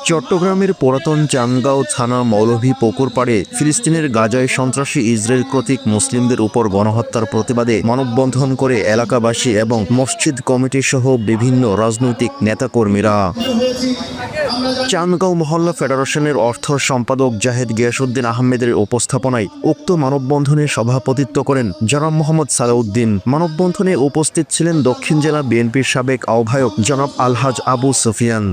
চট্টগ্রামের পুরাতন চান্দগাঁও থানা মৌলভী পুকুর পাড়ে ফিলিস্তিনের গাজায় সন্ত্রাসী ইসরায়েল কর্তৃক মুসলিমদের উপর গণহত্যার প্রতিবাদে মানববন্ধন করে এলাকাবাসী এবং মসজিদ কমিটি সহ বিভিন্ন রাজনৈতিক নেতাকর্মীরা। চান্দগাঁও মহল্লা ফেডারেশনের অর্থ সম্পাদক জাহেদ গিয়াসউদ্দিন আহমেদের উপস্থাপনায় উক্ত মানববন্ধনে সভাপতিত্ব করেন জনাব মোহাম্মদ সালাউদ্দিন। মানববন্ধনে উপস্থিত ছিলেন দক্ষিণ জেলা বিএনপির সাবেক আহ্বায়ক জনাব আলহাজ আবু সুফিয়ান,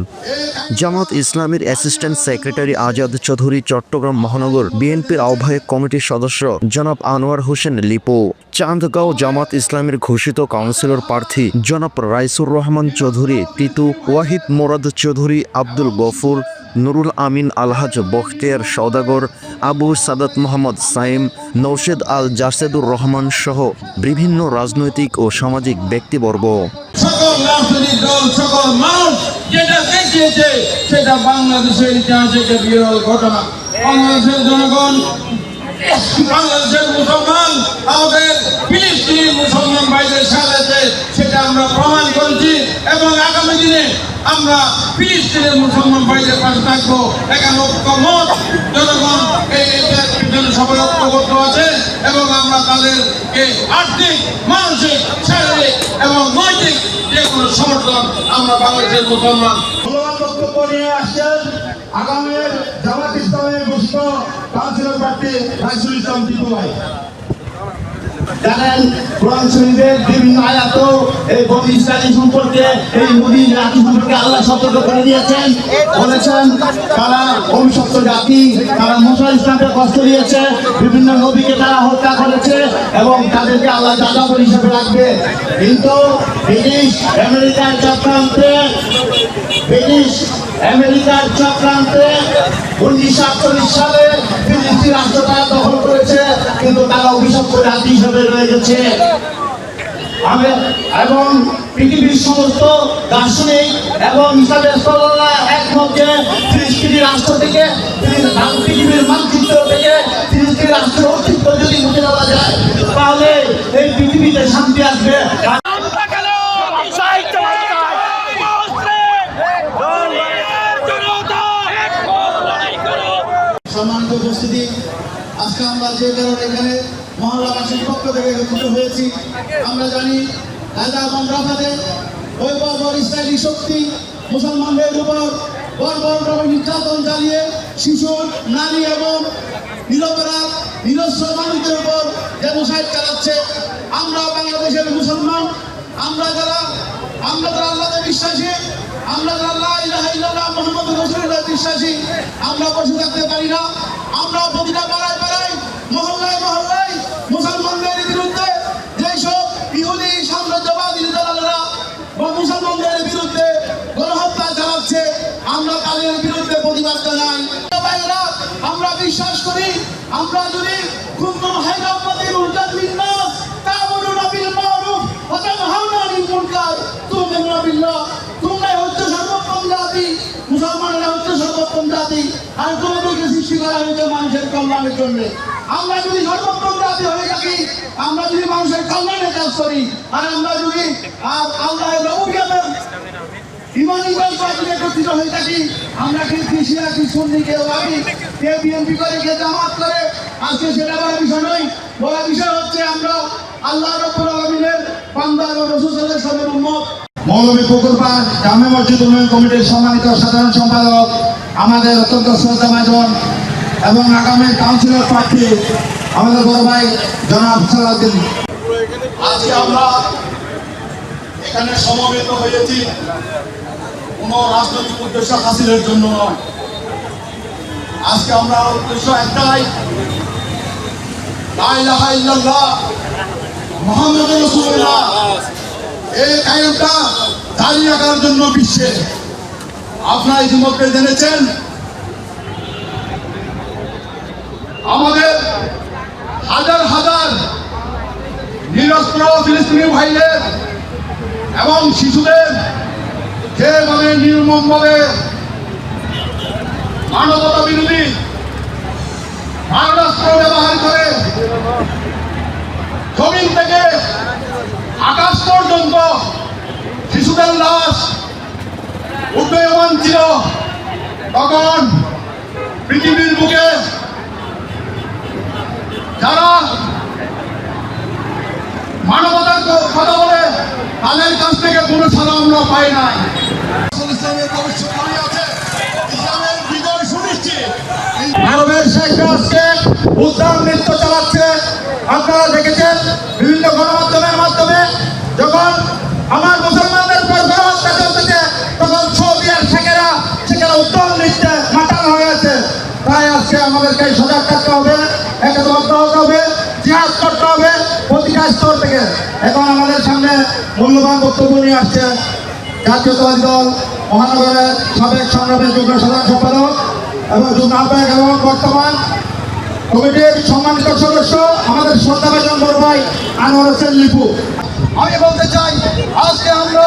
জামাত ইসলামের অ্যাসিস্ট্যান্ট সেক্রেটারি আজাদ চৌধুরী, চট্টগ্রাম মহানগর বিএনপির আহ্বায়ক কমিটির সদস্য জনাব আনোয়ার হোসেন লিপু, চান্দগাঁও জামাত ইসলামের ঘোষিত কাউন্সিলর প্রার্থী জনাব রাইসুর রহমান চৌধুরী, টিটু, ওয়াহিদ মোরাদ চৌধুরী, আব্দুল গফুর, নুরুল আমিন, আলহাজ বখতিয়ার সওদাগর, আবু সাদাত মোহাম্মদ সাইম, নৌশেদ আল জাসেদুর রহমান সহ বিভিন্ন রাজনৈতিক ও সামাজিক ব্যক্তিবর্গ। সকল রাজনৈতিক দল, সকল মানুষ যেটা দেখিয়েছে সেটা বাংলাদেশের ইতিহাসে একটা বিরল ঘটনা। বাংলাদেশের জনগণ, বাংলাদেশের মুসলমান আমাদের ফিলিস্তিনি মুসলমান ভাইদের সাথে সেটা আমরা প্রমাণ করেছি এবং আগামী দিনে আমরা ফিলিস্তিনের মুসলমান ভাইদের পাশে থাকবো। এখানে ঐক্যমত জনগণ জন্য সবাই ঐক্যবদ্ধ আছে এবং আমরা তাদেরকে আর্থিক, মানসিক, শারীরিক এবং নৈতিক যে কোনো সমর্থন আমরা বাংলাদেশের মুসলমান বক্তব্য নিয়ে আসছেন আগামী জামাত ইসলামের ঘোষিত কাউন্সিলর প্রার্থী রাইসুল ইসলাম টিপু ভাই। জানেন কোরআন শরীফের বিভিন্ন আয়াত এই বনি ইসরাইল সম্পর্কে, এই নবী জাতি সম্পর্কে আল্লাহ সতর্ক করে দিয়েছেন, বলেছেন তারা অভিশপ্ত জাতি, তারা মুসা ইসলামকে কষ্ট দিয়েছে, বিভিন্ন নবীকে তারা হত্যা করেছে এবং তাদেরকে আল্লাহ যাযাবর হিসেবে রাখবে। কিন্তু ব্রিটিশ আমেরিকার চক্রান্তে 1948 সালে ফিলিস্তিন রাষ্ট্র তারা দখল করেছে, কিন্তু তারা অভিশপ্ত জাতি হিসেবে রয়ে গেছে। এবং পৃথিবীর সমস্ত দার্শনিক এবং ইসলামের স্কলাররা একমত যে ফিলিস্তিনি রাষ্ট্র থেকে, পৃথিবীর মানচিত্র থেকে ফিলিস্তিনি রাষ্ট্রের অস্তিত্ব যদি মুছে দেওয়া যায় তাহলে এই পৃথিবীতে শান্তি আসবে। সম্মানিত উপস্থিতি, আজকে আমরা যে কারণে এখানে মহল্লাবাসীর পক্ষ থেকে একত্রিত হয়েছি, আমরা জানি গাজা এবং রাফাতে ওই বর্বর ইসরায়েলি শক্তি মুসলমানদের উপর বর্বরভাবে নির্যাতন চালিয়ে শিশু, নারী এবং নিরপরাধ নিরস্ত্র মানুষদের উপর জেনোসাইড চালাচ্ছে। আমরা বাংলাদেশের মুসলমান, আমরা যারা আল্লাহতে বিশ্বাসী, আমরা যারা লা ইলাহা ইল্লাল্লাহ মুহাম্মাদুর রাসূলুল্লাহ বিশ্বাসী, আমরা বসে থাকতে পারি না। আমরা প্রতিটা পাড়ায় পাড়ায়, মহল্লায় মহল্লায় মুসলমানদের বিরুদ্ধে যেসব ইহুদি সাম্রাজ্যবাদী দালালেরা মুসলমানদের বিরুদ্ধে গণহত্যা চালাচ্ছে, আমরা তাদের বিরুদ্ধে প্রতিবাদ জানাই। আমরা বিশ্বাস করি, আমরা যদি কুনতুম খায়রা উম্মাতিন উখরিজাত লিন-নাস তা'মুরুনা বিল মা'রুফ ওয়া তানহাউনা আনিল মুনকার তু'মিনুনা বিল্লাহ, তোমরাই হচ্ছে সর্বোত্তম জাতি, মুসলমানেরা হচ্ছে সর্বোত্তম জাতি। আর তোমাদেরকে সৃষ্টি করা হয়েছে মানুষের কল্যাণের জন্য। আমরা যদি সর্বোত্তম জাতি হয়ে থাকি, আমরা যদি মানুষের কল্যাণের কাজ করি, আর আমরা যদি আল্লাহর রবুবিয়তের ইমানি গল্পে একত্রিত হয়ে থাকি, আমরা কি কৃষিরা কি সুন্নি, কেউ আবি, কেউ বিএনপি করে, কেউ জামাত করে, আজকে সেটা বড় বিষয় নয়। বড় বিষয় হচ্ছে আমরা আল্লাহ রাব্বুল আলামিনের বান্দা এবং রাসূল সাল্লাল্লাহু আলাইহি ওয়াসাল্লামের উম্মত। মৌলভী পুকুর পাড় জামে মসজিদ উন্নয়ন কমিটির সম্মানিত সাধারণ সম্পাদক, আমাদের অত্যন্ত শ্রদ্ধাভাজন এবং আগামী কাউন্সিলর প্রার্থী আমাদের বড় ভাই জনাব সালাউদ্দিন। আজকে আমরা এখানে সমবেত হয়েছি কোনো রাজনৈতিক উদ্দেশ্য হাসিলের জন্য নয়। আজকে আমরা উদ্দেশ্য একটাই, লা ইলাহা ইল্লাল্লাহ মুহাম্মাদুর রাসূলুল্লাহ, এই কায়েমটা জারি রাখার জন্য বিশ্বে। আপনারা ইতিমধ্যে জেনেছেন আমাদের হাজার হাজার নিরস্ত্র ফিলিস্তিনি ভাইদের এবং শিশুদের যেভাবে নির্মমভাবে মানবতা বিরোধী মারণাস্ত্র ব্যবহার করে জমিন থেকে আকাশ পর্যন্ত শিশুদের লাশ উড্ডয়মান ছিল, তখন পৃথিবীর বুকে যারা মানবতার কথা বলে তাদের কাছ থেকে কোনো সালাম আমরা পাই নাই। ইসলামের ভবিষ্যৎবাণী আছে, ইসলামের বিজয় সুনিশ্চিত। আরবের শেখরা আজকে উদ্যান নৃত্য চালাচ্ছে, আপনারা দেখেছেন বিভিন্ন গণমাধ্যমের মাধ্যমে। যখন আমার মুসলমানদের পর গণহত্যা চলতেছে তখন সৌদি আর শেখেরা সেখানে উদ্যান নৃত্যে মাতানো হয়েছে। তাই আজকে আমাদেরকে সজাগ থাকতে হবে, একতাবদ্ধ হতে হবে, জিহাদ করতে হবে প্রতিটা স্তর থেকে। এখন আমাদের সামনে মূল্যবান বক্তব্য নিয়ে আসছে জাতীয়তাবাদী দল মহানগরের সাবেক সংগ্রামী যুগ্ম সাধারণ সম্পাদক এবং যুগ্ম আহ্বায়ক এবং বর্তমান কমিটির সম্মানিত সদস্য আমাদের শ্রদ্ধাভাজন বড় ভাই আনোয়ার হোসেন লিপু। আমি বলতে চাই, আজকে আমরা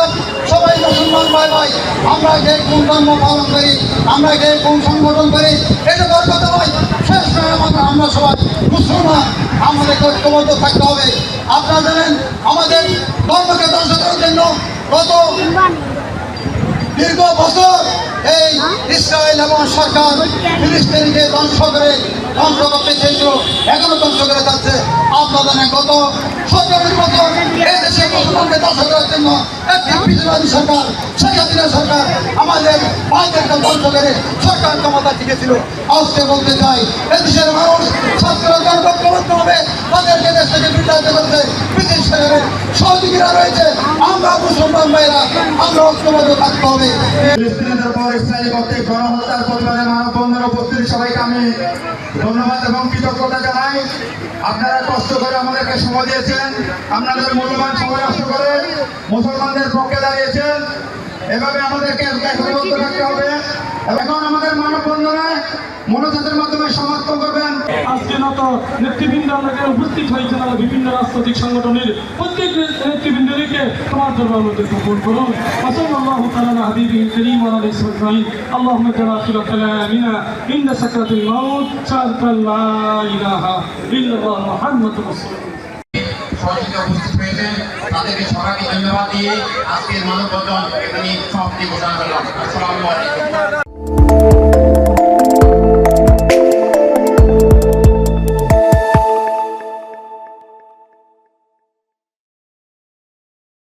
সবাই মুসলমান ভাই ভাই, আমরা যে কোন ধর্ম পালন করি, আমরা যে কোন সংগঠন করি, এটা বড় কথা নয়। শেষ নয়, আমরা সবাই মুসলমান, আমাদের ঐক্যবদ্ধ থাকতে হবে। আপনারা জানেন আমাদের ধর্মকে ধ্বংস করার জন্য গত দীর্ঘ বছর এই ইসরায়েল এবং সরকার ফিলিস্তিনকে ধ্বংস করতে চেয়েছিল, এখনো ধ্বংস করে যাচ্ছে। আপনারা জানেন গত 17 বছর এই দেশে মুসলমানকে ধ্বংস করার জন্য একটি ফিজিবাদী সরকার, শেখ হাসিনা সরকার আমাদের ভাইদেরকে ধ্বংস করে সরকার ক্ষমতা টিকেছিল। আজকে বলতে চাই, এদেশের মানুষ ছাত্ররা জনগণ হবে, তাদেরকে দেশ থেকে বিতাড়িত করতে ব্রিটিশ সরকারের সহযোগীরা রয়েছে। আমরা মুসলমান ভাইরা আমরা ঐক্যবদ্ধ থাকতে হবে। ফিলিস্তিনিদের উপর ইসরায়েলি কর্তৃক গণহত্যার প্রতিবাদে মানববন্ধনে উপস্থিত সবাইকে আমি ধন্যবাদ এবং কৃতজ্ঞতা জানাই। আপনারা কষ্ট করে আমাদেরকে সময় দিয়েছেন, আপনাদের মূল্যবান সময় নষ্ট করে মুসলমানদের পক্ষে দাঁড়িয়েছেন। এভাবে আমাদেরকে একত্রিত থাকতে হবে। এখন আমাদের মানববন্ধনে মনোজাতের মাধ্যমে সমর্থন করবেন। আজকে নত নেতৃবৃন্দ আমাকে উপস্থিত হয়েছেন, আমরা বিভিন্ন রাজনৈতিক সংগঠনের প্রত্যেক নেতৃবৃন্দকে তোমার দরবার মধ্যে গ্রহণ করুন। ওয়াসাল্লাল্লাহু তাআলা আলা হাবিবিল কারীম ওয়া আলা আলিহি ওয়া সাহবিহি। আল্লাহুম্মা জাল আখিরা কালামিনা ইন্না সাকরাতুল মাউত শাহাদাতু লা ইলাহা ইল্লাল্লাহ মুহাম্মাদুর রাসূলুল্লাহ। সরাসরি উপস্থিত হয়েছেন, তাদেরকে সবাইকে ধন্যবাদ দিয়ে আজকের মানববন্ধন এখানে সমাপ্তি ঘোষণা করলাম। আসসালামু আলাইকুম।